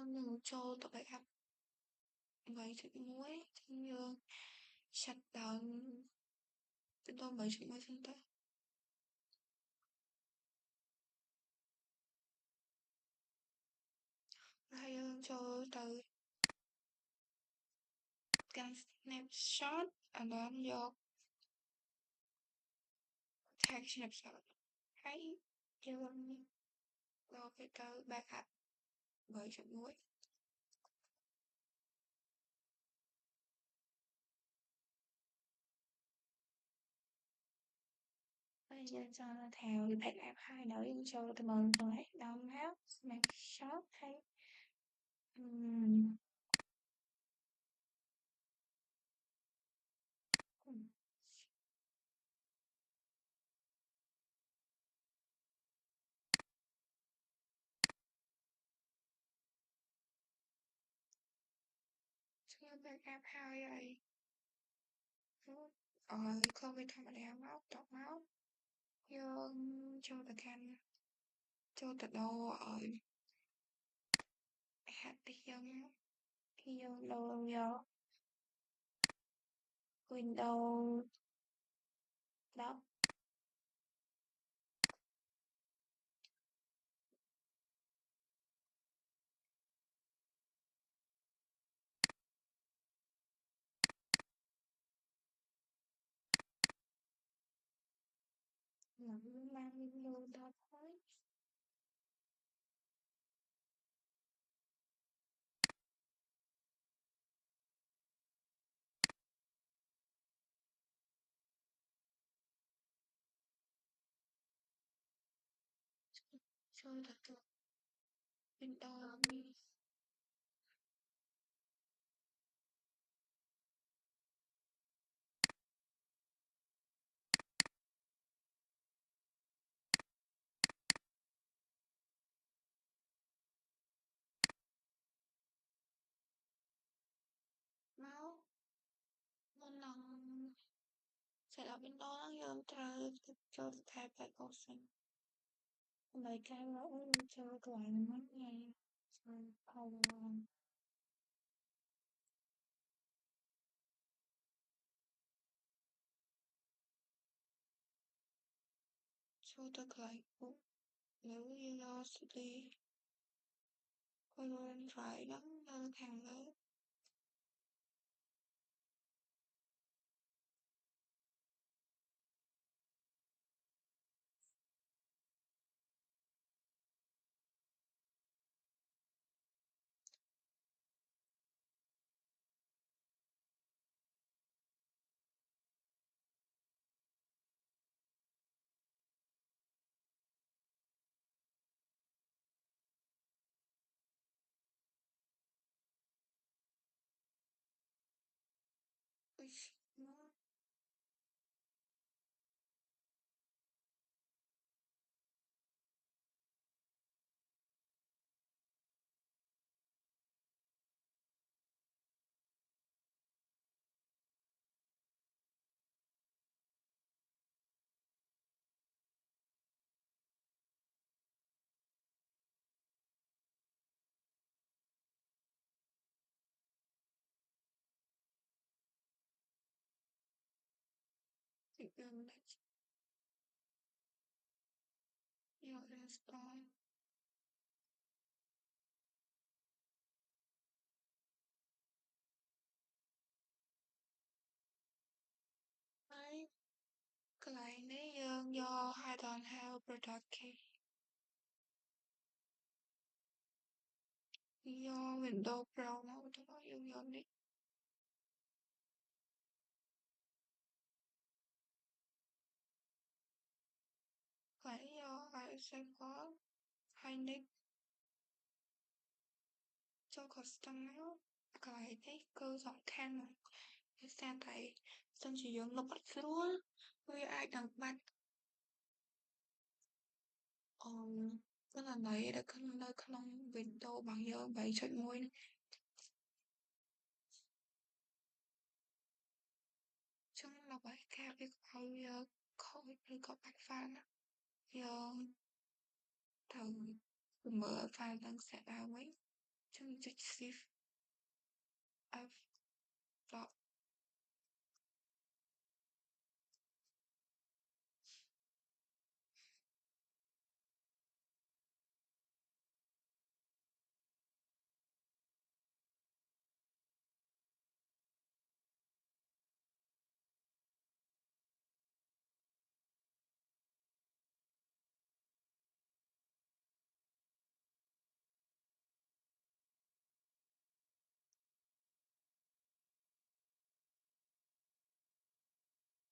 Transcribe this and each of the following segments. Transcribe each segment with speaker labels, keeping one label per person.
Speaker 1: nhưng cho tụi bạn vậy thì muối như sạch đợn bên tôi vậy thì muối sinh tế hay cho từ can snapshot and then your tag snapshot hãy cho rồi cái từ backup vậy thì muối bây giờ cho nó theo backup hai đợi cho tụi mình phần hết đau máu snapshot hay um, cho backup hai vậy không phải thằng đeo máu tọt máu cho tụi can cho tụi đâu ở hạt tiền Hiên đâu do Windows đó là mang Windows đó thôi cho tụi Windows máu một lần sẽ là Windows nó giờ cho thay bài câu sinh lời cái rõ cho các bạn mất nghe không cho các bạn nếu như do sự đi con phải đóng đơn hàng lớn nó thì đơn là do install đấy cái này nếu do hai đoàn have product key do Windows Pro nó tụi nó dùng đi phải do ai sẽ có hai nick cho custom máu cái đấy cơ giọng khen mà cái xe tại xong chỉ dùng nó bắt xuống với ai đăng bắt cái lần đấy đã có nơi không Windows bằng giờ 7 trận ngôi chứ là bảy ca biết khỏi khỏi có bạch phan giờ thử mở file đang sẽ ra mấy Chân dịch shift F đó.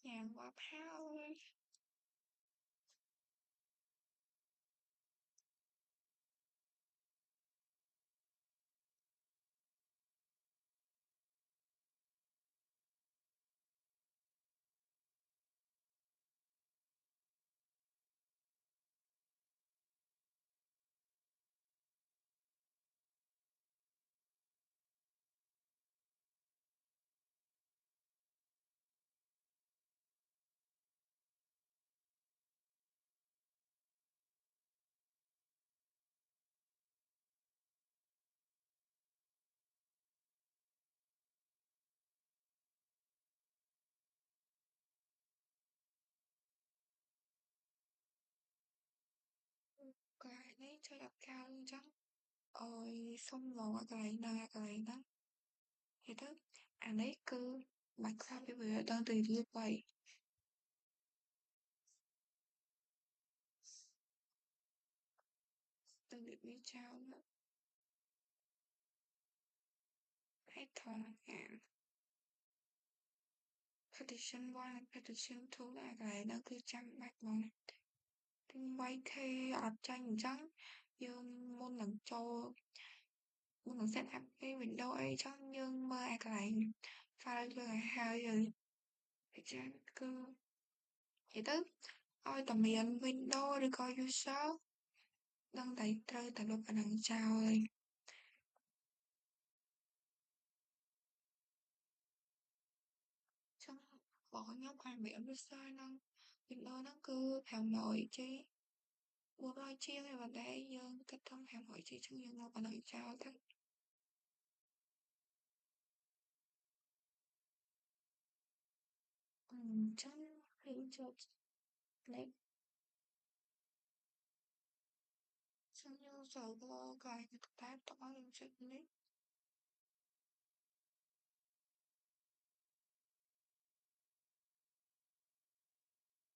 Speaker 1: Nhàn quá phao ơi. Cái đấy chơi đặt cao luôn chắc. Ôi xong rồi cái này đó. Thì đó. À đấy cứ mặc sao bây giờ đang tùy như vậy. Từng được đi trao nữa. Hãy thở hạng. Petition 1 Petition 2 là cái đó cứ chăm bạch vào này. Thì quay khi ở tranh trắng. Nhưng môn lần cho môn lần set up cái window ấy chắc nhưng mà cái này file cho ngày hai rồi. Thì chắc cứ vậy tức. Ôi tầm miền window đi coi user. Đang thấy rơi tại lúc anh đang chào rồi. Chắc bỏ nhóc anh bị user năng. Window nó cứ theo nổi chứ. Buộc đôi chia thì vấn đề dương kết thông theo nổi chứ chứ nhưng mà anh đang chào thật. Chắc hình chụp lấy xong như giờ có cái tab tỏ hình chụp lấy.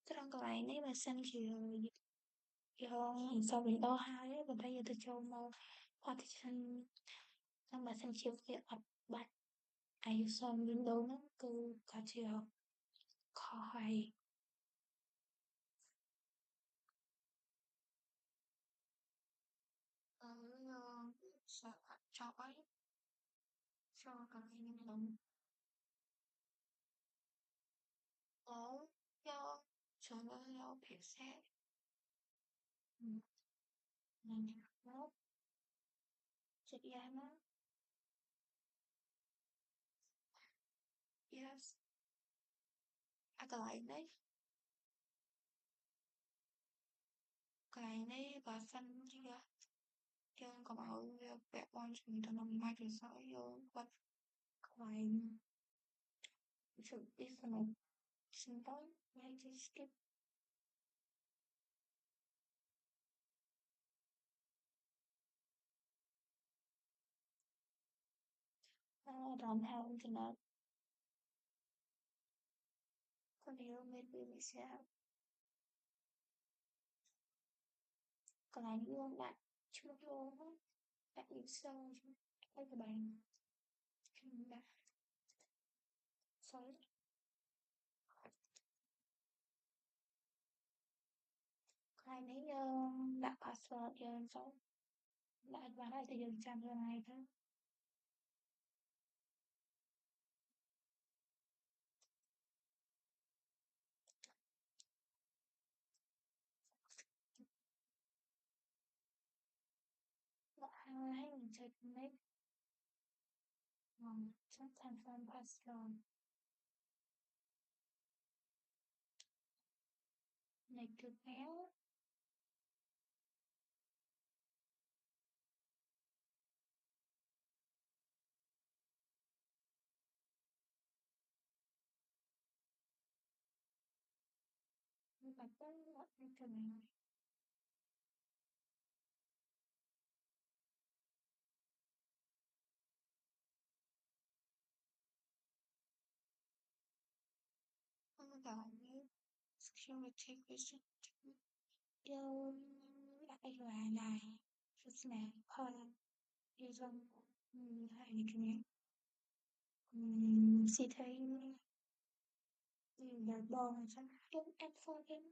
Speaker 1: Chắc đang cái này mà xem thì hơn sau vì đo hai ấy và bây giờ tôi cho một partition xong mà xem chiếu việc ập bắt ai son window nó cứ có chiều khó hay ở sợ cho ấy cho cái hình đồng có cho cho nó phải xét mình nó chị em nó yes à cái này và phân chia trên có bảo vẽ con chúng ta nằm mai thì sợ yêu vật cái sự biết là sinh tới ngay trên skip don't have internet còn nếu mình sẽ còn lại những bạn chưa vô bạn yêu sâu cái bạn đã sorry cái đấy đã password giờ sau đã vào đây thì dừng trang này thôi đã hai mình chơi mấy chắc confirm password này cực kéo Apa recommend cái security question yêu lại là rất là hơn yêu dân hay cái sẽ thấy là bò trong đúng em phone em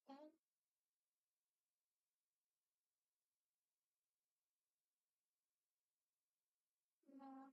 Speaker 1: cái nó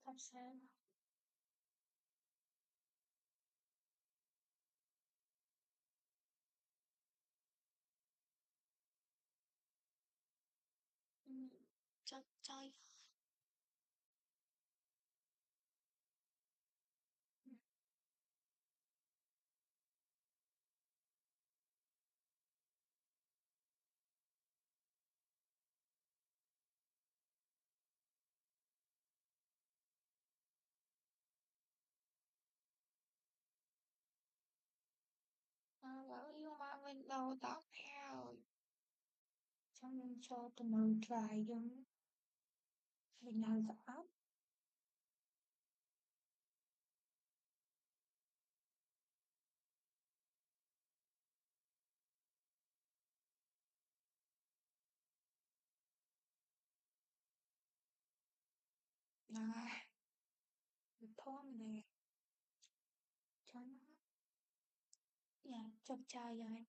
Speaker 1: thật sự cho chơi bảo yêu mà mình đầu tóc theo cho nên cho tụi mình try giống mình nào rõ là thôi mình này cho nó dạ chọc trai rồi